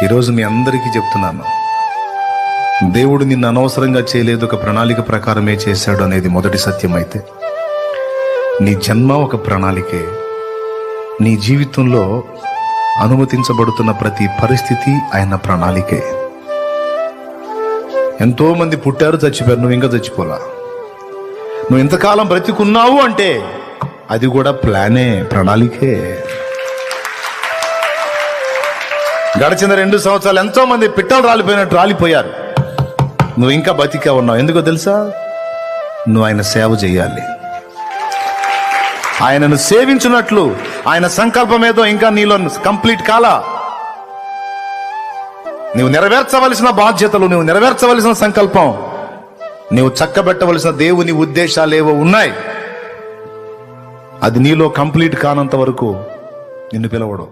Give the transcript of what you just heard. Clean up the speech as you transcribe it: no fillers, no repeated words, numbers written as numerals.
ఈరోజు మీ అందరికీ చెప్తున్నాను, దేవుడు నిన్ను అనవసరంగా చేయలేదు, ఒక ప్రణాళిక ప్రకారమే చేశాడు అనేది మొదటి సత్యం అయితే, నీ జన్మ ఒక ప్రణాళికే. నీ జీవితంలో అనుమతించబడుతున్న ప్రతి పరిస్థితి ఆయన ప్రణాళికే. ఎంతో మంది పుట్టారు, చచ్చిపోయారు, నువ్వు ఇంకా చచ్చిపోలా. నువ్వు ఇంతకాలం బ్రతికున్నావు అంటే అది కూడా ప్లానే, ప్రణాళికే. గడిచిన 2 సంవత్సరాలు ఎంతో మంది పిట్టలు రాలిపోయినట్టు రాలిపోయారు, నువ్వు ఇంకా బతికా ఉన్నావు. ఎందుకో తెలుసా? నువ్వు ఆయన సేవ చేయాలి. ఆయనను సేవించినట్లు ఆయన సంకల్పం ఏదో ఇంకా నీలో కంప్లీట్ కాలా. నువ్వు నెరవేర్చవలసిన బాధ్యతలు, నువ్వు నెరవేర్చవలసిన సంకల్పం, నువ్వు చక్కబెట్టవలసిన దేవుని ఉద్దేశాలు ఏవో ఉన్నాయి. అది నీలో కంప్లీట్ కానంత వరకు నిన్ను పిలవడు.